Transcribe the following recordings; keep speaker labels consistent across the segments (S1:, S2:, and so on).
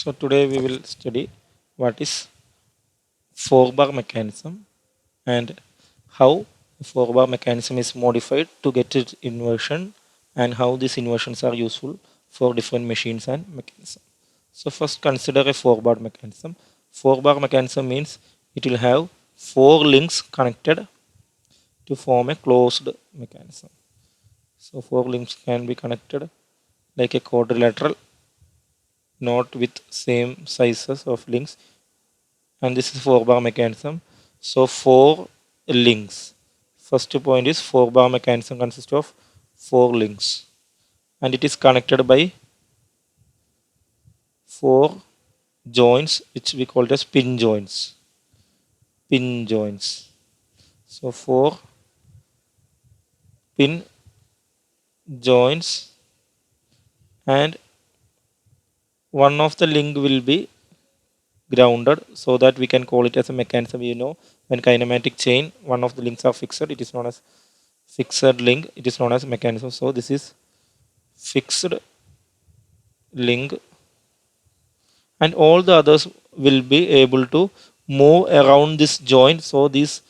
S1: So today we will study what is four-bar mechanism and how the four-bar mechanism is modified to get its inversion and how these inversions are useful for different machines and mechanisms. So first consider a four-bar mechanism. Four-bar mechanism means it will have four links connected to form a closed mechanism. So four links can be connected like a quadrilateral, not with same sizes of links, and this is four bar mechanism. So four links. First point is four bar mechanism consists of four links and it is connected by four joints which we call as pin joints. Pin joints. So four pin joints and one of the link will be grounded so that we can call it as a mechanism. When kinematic chain one of the links are fixed, it is known as fixed link, it is known as mechanism. So this is fixed link and all the others will be able to move around this joint. So these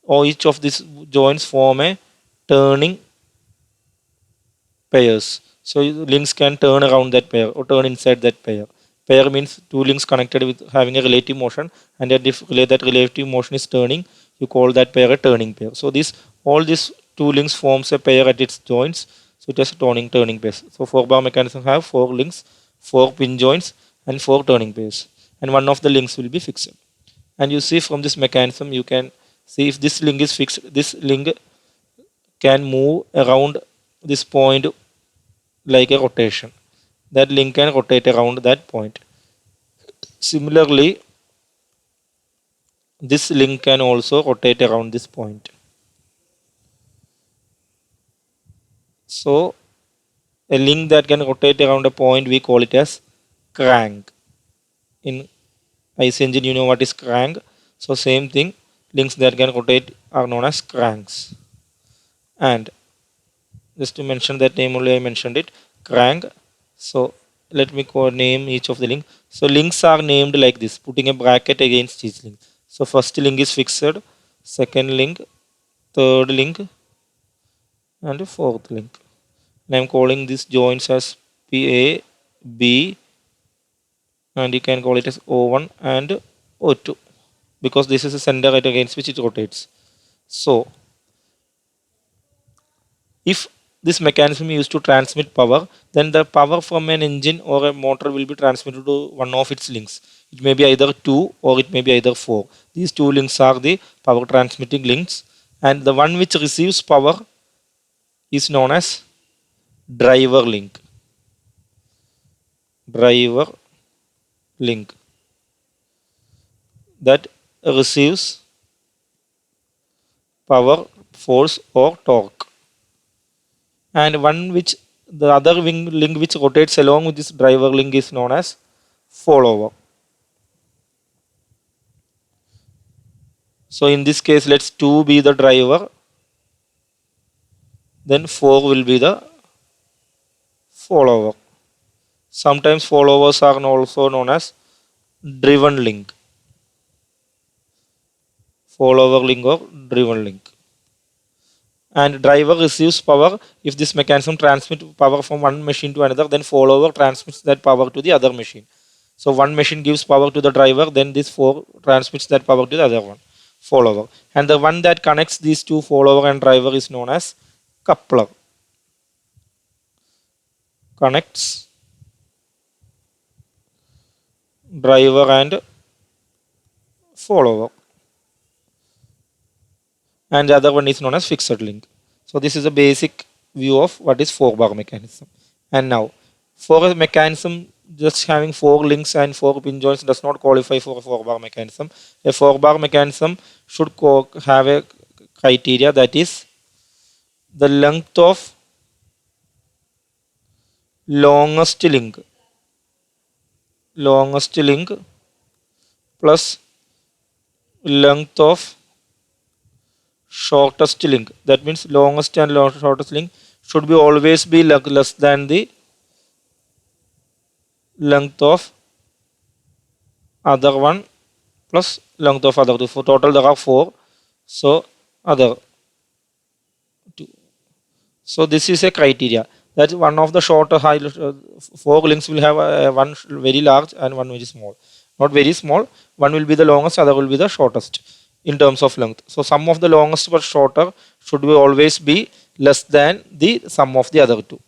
S1: or each of these joints form a turning pairs. So links can turn around that pair or turn inside that pair. Pair means two links connected with having a relative motion, and if that relative motion is turning, you call that pair a turning pair. So this all these two links forms a pair at its joints. So it has a turning pairs. So four bar mechanism have four links, four pin joints, and four turning pairs, and one of the links will be fixed. And you see from this mechanism, you can see if this link is fixed, this link can move around this point like a rotation. That link can rotate around that point. Similarly, this link can also rotate around this point. So a link that can rotate around a point, we call it as crank. In IC engine, you know what is crank. So same thing, links that can rotate are known as cranks. And just to mention that name only, I mentioned it, crank. So let me name each of the link. So links are named like this, putting a bracket against each link. So first link is fixed, second link, third link, and fourth link. And I'm calling these joints as PA, B, and you can call it as O1 and O2 because this is the center right against which it rotates. So if this mechanism is used to transmit power, then the power from an engine or a motor will be transmitted to one of its links. It may be either 2 or it may be either 4. These two links are the power transmitting links, and the one which receives power is known as driver link. Driver link that receives power, force or torque, and one which the other link which rotates along with this driver link is known as follower. So in this case, let's 2 be the driver, then 4 will be the follower. Sometimes followers are also known as driven link. Follower link or driven link. And driver receives power. If this mechanism transmits power from one machine to another, then follower transmits that power to the other machine. So one machine gives power to the driver, then this 4 transmits that power to the other one, follower. And the one that connects these two, follower and driver, is known as coupler. Connects driver and follower. And the other one is known as fixed link. So this is a basic view of what is four bar mechanism. And now for a mechanism just having four links and four pin joints does not qualify for a four bar mechanism. A four bar mechanism should have a criteria, that is the length of longest link plus length of shortest link. That means longest and shortest link should be always be less than the length of other one plus length of other two. For total there are 4. So other 2. So this is a criteria that one of the shorter 4 links will have one very large and one very small. Not very small. One will be the longest, other will be the shortest in terms of length. So sum of the longest but shorter should be always be less than the sum of the other two.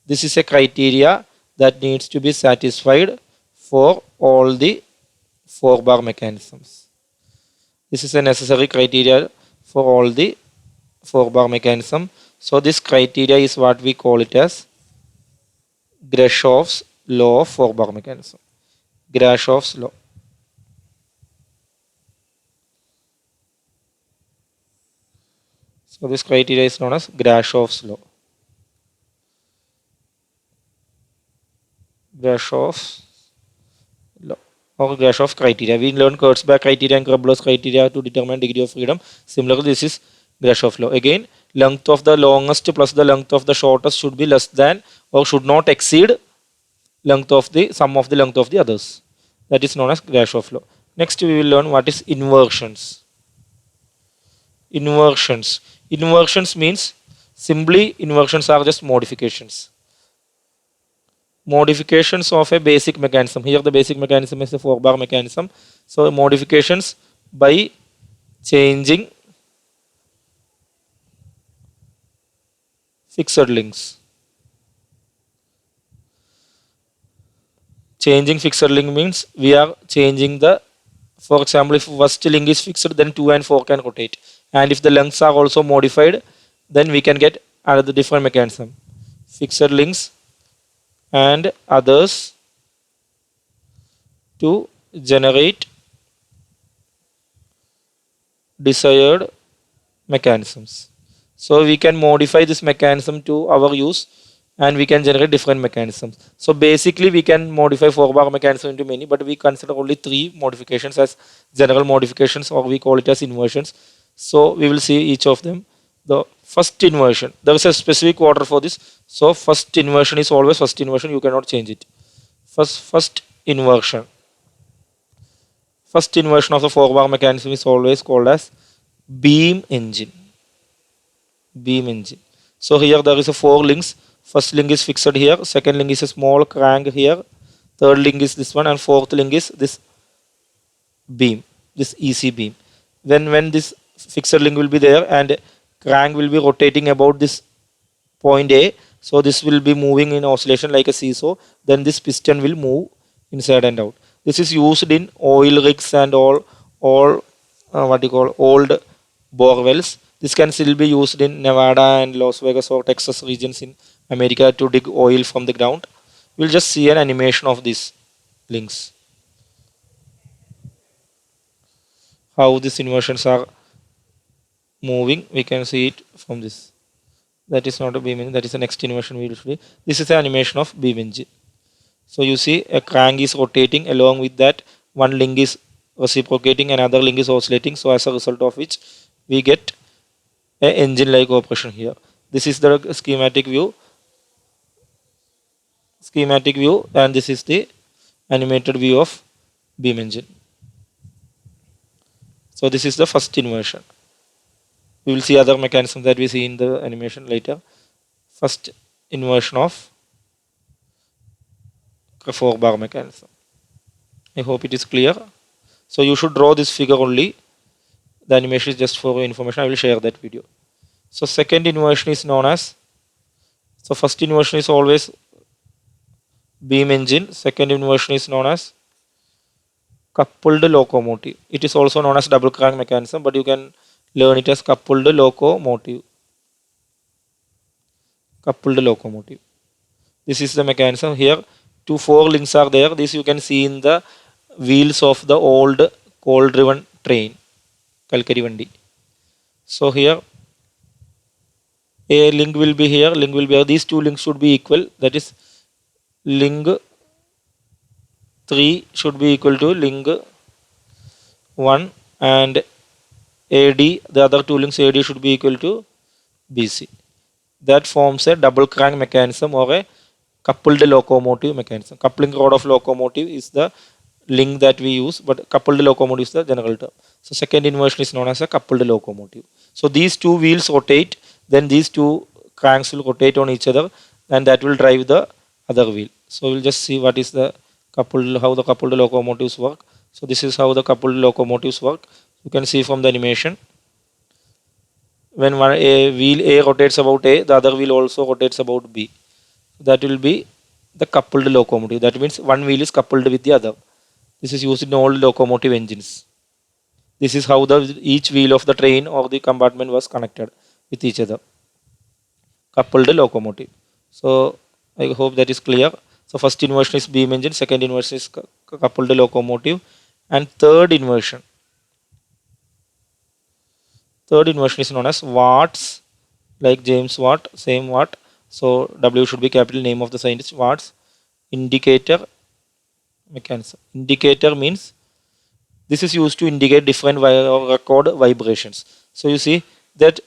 S1: This is a criteria that needs to be satisfied for all the 4-bar mechanisms. This is a necessary criteria for all the 4-bar mechanism. So this criteria is what we call it as Greshov's law of 4-bar mechanism. Greshov's law. So this criteria is known as Greshov's law. Greshov's law or Grashov criteria. We learned Kurzbach criteria and Krebs's criteria to determine degree of freedom. Similarly, this is Grashov law. Again, length of the longest plus the length of the shortest should be less than or should not exceed length of the sum of the length of the others. That is known as Grashov law. Next, we will learn what is inversions. Inversions. Inversions means simply inversions are just modifications. Modifications of a basic mechanism. Here the basic mechanism is a 4-bar mechanism. So modifications by changing fixed links. Changing fixed link means we are changing the, for example, if first link is fixed, then 2 and 4 can rotate. And if the lengths are also modified, then we can get another different mechanism. Fixed links and others to generate desired mechanisms. So we can modify this mechanism to our use and we can generate different mechanisms. So basically we can modify 4-bar mechanism into many, but we consider only 3 modifications as general modifications, or we call it as inversions. So we will see each of them. The first inversion, there is a specific order for this. So first inversion is always first inversion, you cannot change it. First inversion. First inversion of the 4-bar mechanism is always called as beam engine. Beam engine. So here there is a 4 links. First link is fixed here, second link is a small crank here, third link is this one, and fourth link is this beam, this EC beam. When this fixed link will be there and crank will be rotating about this point A, so this will be moving in oscillation like a seesaw, then this piston will move inside and out. This is used in oil rigs and all what you call old bore wells. This can still be used in Nevada and Las Vegas or Texas regions in America to dig oil from the ground. We'll just see an animation of these links. How these inversions are moving, we can see it from this. That is not a beam engine, that is the next inversion we will see. This is the animation of beam engine. So you see a crank is rotating, along with that one link is reciprocating, another link is oscillating. So as a result of which we get a engine like operation here. This is the schematic view, and this is the animated view of beam engine. So this is the first inversion. We will see other mechanisms that we see in the animation later. First inversion of a 4-bar mechanism. I hope it is clear. So you should draw this figure only. The animation is just for your information. I will share that video. So second inversion is known as, so first inversion is always beam engine. Second inversion is known as coupled locomotive. It is also known as double crank mechanism, but you can learn it as coupled locomotive. Coupled locomotive. This is the mechanism. Here 4 links are there. This you can see in the wheels of the old coal driven train, Kalkari Vandi. So here a link will be here, link will be here. These 2 links should be equal. That is link 3 should be equal to link 1, and AD, the other 2 links AD should be equal to BC. That forms a double crank mechanism or a coupled locomotive mechanism. Coupling rod of locomotive is the link that we use, but coupled locomotive is the general term. So second inversion is known as a coupled locomotive. So these two wheels rotate, then these two cranks will rotate on each other, and that will drive the other wheel. So we'll just see what is the coupled, how the coupled locomotives work. So this is how the coupled locomotives work. You can see from the animation. When one a wheel A rotates about A, the other wheel also rotates about B. That will be the coupled locomotive. That means one wheel is coupled with the other. This is used in all locomotive engines. This is how each wheel of the train or the compartment was connected with each other. Coupled locomotive. So I hope that is clear. So first inversion is beam engine, second inversion is coupled locomotive, and third inversion. Third inversion is known as Watt's, like James Watt, same Watt. So W should be capital name of the scientist, Watt's indicator mechanism. Indicator means this is used to indicate different or record vibrations. So you see that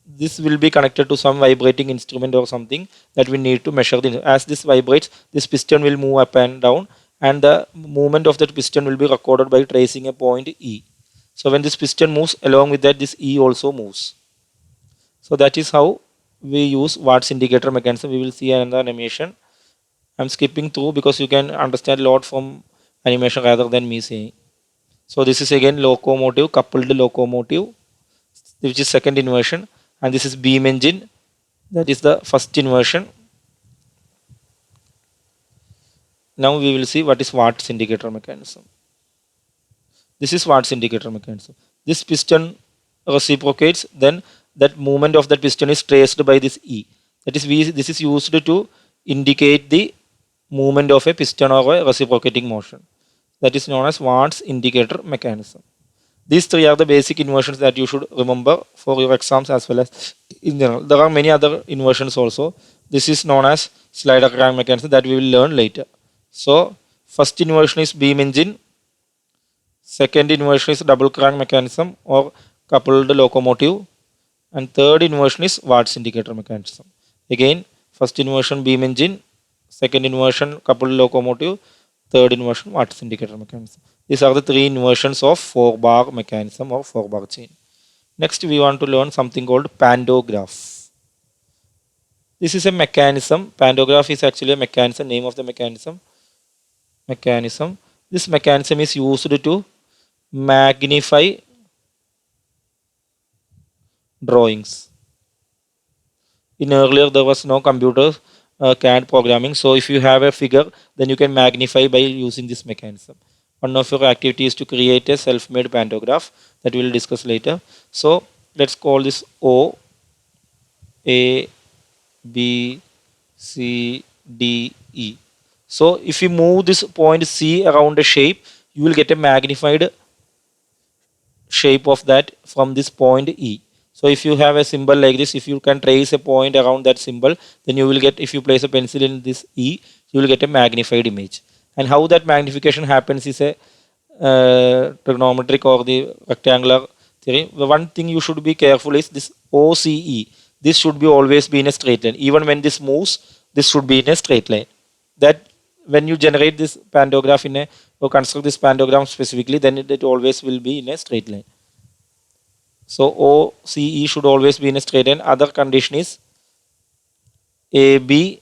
S1: this will be connected to some vibrating instrument or something that we need to measure. As this vibrates, this piston will move up and down, and the movement of that piston will be recorded by tracing a point E. So when this piston moves, along with that, this E also moves. So that is how we use Watt's indicator mechanism. We will see another animation. I'm skipping through because you can understand a lot from animation rather than me saying. So this is again locomotive, coupled locomotive, which is second inversion, and this is beam engine, that is the first inversion. Now we will see what is Watt's indicator mechanism. This is Watt's indicator mechanism. This piston reciprocates, then that movement of that piston is traced by this E. That is, this is used to indicate the movement of a piston or a reciprocating motion. That is known as Watt's indicator mechanism. These three are the basic inversions that you should remember for your exams as well as in general. There are many other inversions also. This is known as slider crank mechanism that we will learn later. So first inversion is beam engine. Second inversion is double crank mechanism or coupled locomotive. And third inversion is Watt's indicator mechanism. Again, first inversion beam engine, second inversion coupled locomotive, third inversion Watt's indicator mechanism. These are the three inversions of 4-bar mechanism or 4-bar chain. Next, we want to learn something called pantograph. This is a mechanism. Pantograph is actually a mechanism, name of the mechanism. This mechanism is used to magnify drawings. In earlier, there was no computer CAD programming. So if you have a figure, then you can magnify by using this mechanism. One of your activities is to create a self-made pantograph that we will discuss later. So let's call this O, A, B, C, D, E. So if you move this point C around a shape, you will get a magnified shape of that from this point E. So if you have a symbol like this, if you can trace a point around that symbol, then you will get, if you place a pencil in this E, you will get a magnified image. And how that magnification happens is a trigonometric or the rectangular theory. The one thing you should be careful is this OCE. This should be always be in a straight line. Even when this moves, this should be in a straight line. That when you generate this pantograph or construct this pantogram specifically, then it always will be in a straight line. So OCE should always be in a straight line. Other condition is AB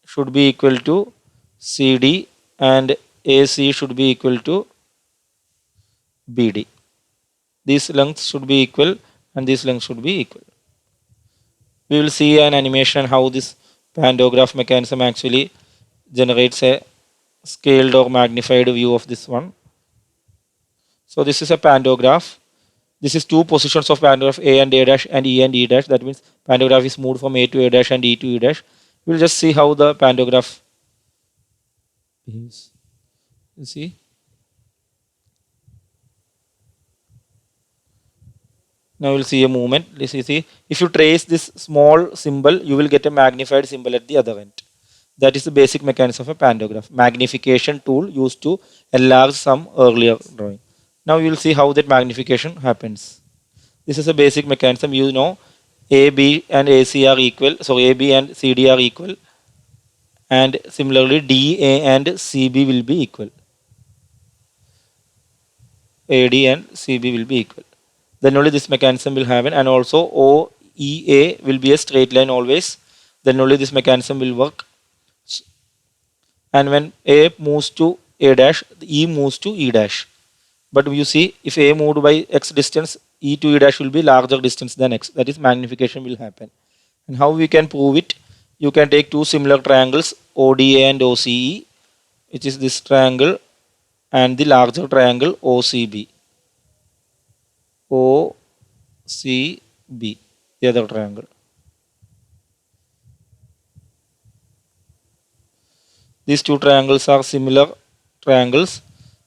S1: should be equal to CD and AC should be equal to BD. These lengths should be equal and these lengths should be equal. We will see an animation how this pantograph mechanism actually generates a scaled or magnified view of this one. So this is a pantograph. This is two positions of pantograph A and A dash and E and E dash. That means pantograph is moved from A to A dash and E to E dash. We'll just see how the pantograph behaves. You see? Now we'll see a movement. This is see. If you trace this small symbol, you will get a magnified symbol at the other end. That is the basic mechanism of a pantograph. Magnification tool used to enlarge some earlier drawing. Now we will see how that magnification happens. This is a basic mechanism. You know AB and AC are equal. So AB and CD are equal. And similarly DA and CB will be equal. AD and CB will be equal. Then only this mechanism will happen, and also OEA will be a straight line always. Then only this mechanism will work. And when A moves to A dash, E moves to E dash. But you see, if A moved by X distance, E to E dash will be larger distance than X. That is, magnification will happen. And how we can prove it? You can take two similar triangles, ODA and OCE, which is this triangle, and the larger triangle OCB. OCB, the other triangle. These two triangles are similar triangles.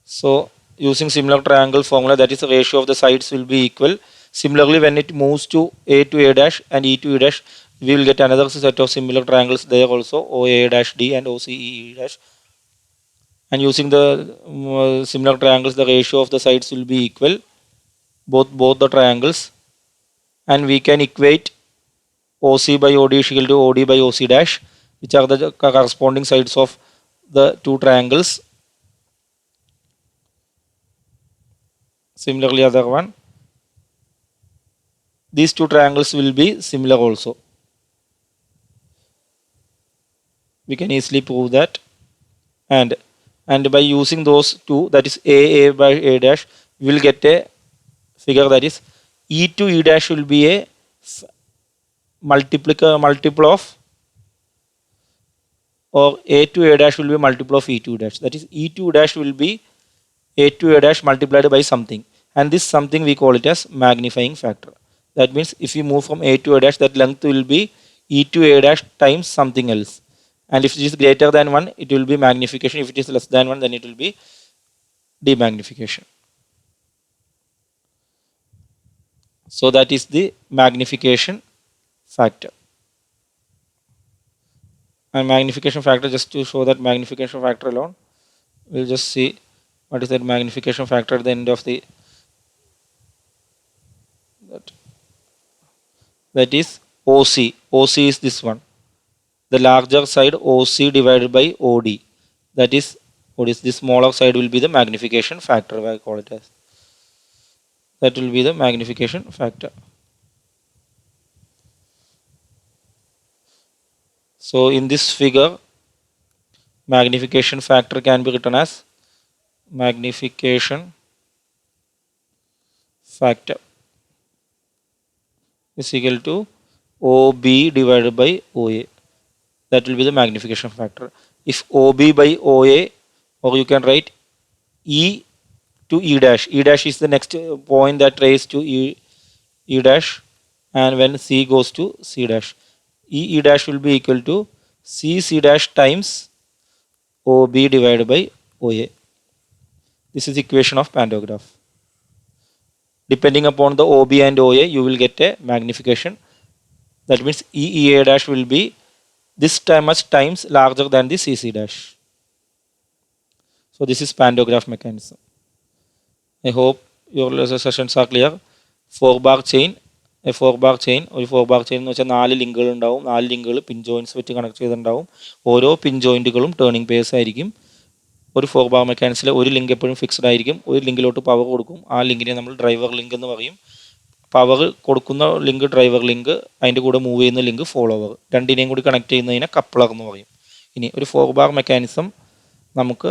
S1: So using similar triangle formula, that is the ratio of the sides will be equal. Similarly, when it moves to A dash and E to E dash, we will get another set of similar triangles there also, OA dash D and OCE dash. And using the similar triangles, the ratio of the sides will be equal, both the triangles. And we can equate OC by OD is equal to OD by OC dash, which are the corresponding sides of the two triangles. Similarly, other one, these two triangles will be similar also. We can easily prove that. And by using those two, that is A by A dash, we will get a figure that is E to E dash will be a multiple of, or A to A dash will be a multiple of E to E dash. That is, E to E dash will be A to A dash multiplied by something, and this something we call it as magnifying factor. That means if we move from A to A dash, that length will be E to A dash times something else. And if it is greater than 1, it will be magnification. If it is less than 1, then it will be demagnification. So that is the magnification factor. And magnification factor, just to show that magnification factor alone, we'll just see what is that magnification factor at the end of the that is OC. OC is this one, the larger side OC divided by OD. That is, what is the smaller side will be the magnification factor, I call it as. That will be the magnification factor. So in this figure, magnification factor can be written as magnification factor is equal to OB divided by OA. That will be the magnification factor. If OB by OA, or you can write E to E dash. E dash is the next point that raised to E dash, and when C goes to C dash, E dash will be equal to C dash times OB divided by OA. This is equation of pantograph. Depending upon the OB and OA, you will get a magnification. That means EA dash will be this much times larger than the CC dash. So this is pantograph mechanism. I hope your sessions are clear. 4-bar chain. A 4-bar chain. ഒരു 4-bar chain എന്ന് വെച്ചാൽ 4 ലിങ്കുകൾ ഉണ്ടാവും. 4 ലിങ്കുകൾ പിൻ joints വെച്ച് connect ചെയ്തിട്ടുണ്ടാവും. ഓരോ പിൻ ജോയിൻറ്റുകളും turning pace ആയിരിക്കും. ഒരു 4-bar മെക്കാനിക്സിൽ ഒരു ലിങ്ക് എപ്പോഴും ഫിക്സ്ഡ് ആയിരിക്കും. ഒരു ലിങ്കിലോട്ട് പവർ കൊടുക്കും. ആ ലിങ്കിനെ നമ്മൾ ഡ്രൈവർ ലിങ്ക് എന്ന് പറയും. പവർ കൊടുക്കുന്ന ലിങ്ക് ഡ്രൈവർ ലിങ്ക്, അതിൻ്റെ കൂടെ മൂവ് ചെയ്യുന്ന ലിങ്ക് ഫോളോവർ. രണ്ടിനെയും കൂടി കണക്ട് ചെയ്യുന്നതിനെ കപ്ലർ എന്ന് പറയും. ഇനി ഒരു 4-bar മെക്കാനിസം നമുക്ക്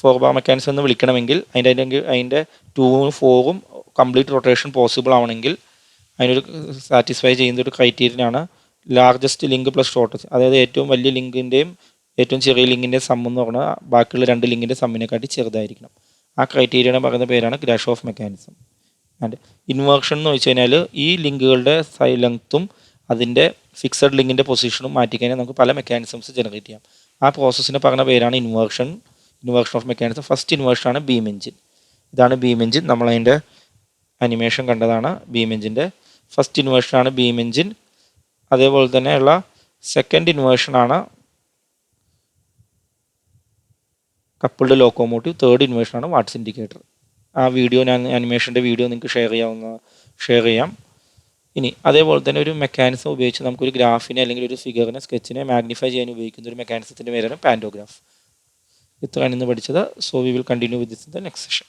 S1: 4-bar മെക്കാനിസം എന്ന് വിളിക്കണമെങ്കിൽ അതിൻ്റെ 2ഉം 4ഉം കംപ്ലീറ്റ് റൊട്ടേഷൻ പോസിബിൾ ആവണമെങ്കിൽ അതിനൊരു സാറ്റിസ്ഫൈ ചെയ്യുന്ന ഒരു ക്രൈറ്റീരിയനാണ് ലാർജസ്റ്റ് ലിങ്ക് പ്ലസ് ഷോർട്ടസ്റ്റ്. അതായത് ഏറ്റവും വലിയ ലിങ്കിൻ്റെയും ഏറ്റവും ചെറിയ ലിങ്കിൻ്റെ സം എന്ന് പറഞ്ഞാൽ ബാക്കിയുള്ള 2 ലിങ്കിൻ്റെ സമ്മിനെക്കാട്ടി ചെറുതായിരിക്കണം. ആ ക്രൈറ്റീരിയനെ പറയുന്ന പേരാണ് ഗ്രാഷോഫ് മെക്കാനിസം. ആൻഡ് ഇൻവേർഷൻ എന്ന് വെച്ച് കഴിഞ്ഞാൽ ഈ ലിങ്കുകളുടെ ലെങ്ത്തും അതിൻ്റെ ഫിക്സഡ് ലിങ്കിൻ്റെ പൊസിഷനും മാറ്റിക്കഴിഞ്ഞാൽ നമുക്ക് പല മെക്കാനിസംസ് ജനറേറ്റ് ചെയ്യാം. ആ പ്രോസസ്സിനെ പറയുന്ന പേരാണ് ഇൻവേർഷൻ ഓഫ് മെക്കാനിസം. ഫസ്റ്റ് ഇൻവേർഷനാണ് ബീം എഞ്ചിൻ. ഇതാണ് ബീം എഞ്ചിൻ. നമ്മളതിൻ്റെ അനിമേഷൻ കണ്ടതാണ് ബീം എഞ്ചിൻ്റെ. ഫസ്റ്റ് ഇൻവേർഷനാണ് ബീം എഞ്ചിൻ. അതേപോലെ തന്നെയുള്ള സെക്കൻഡ് ഇൻവേർഷനാണ് കപ്പിൾഡ് ലോക്കോമോട്ടീവ്. തേർഡ് ഇൻവേർഷനാണ് വാട്ട്സ് ഇൻഡിക്കേറ്റർ. ആ വീഡിയോ ഞാൻ അനിമേഷൻ്റെ വീഡിയോ നിങ്ങൾക്ക് ഷെയർ ചെയ്യാം. ഇനി അതേപോലെ തന്നെ ഒരു മെക്കാനിസം ഉപയോഗിച്ച് നമുക്കൊരു ഗ്രാഫിനെ അല്ലെങ്കിൽ ഒരു ഫിഗറിനെ സ്കെച്ചിനെ മാഗ്നിഫൈ ചെയ്യാൻ ഉപയോഗിക്കുന്ന ഒരു മെക്കാനിസത്തിൻ്റെ പേരാണ് പാൻറ്റോഗ്രാഫ്. ഇത്രയാണ് ഇന്ന് പഠിച്ചത്. So we will continue with this in the next session.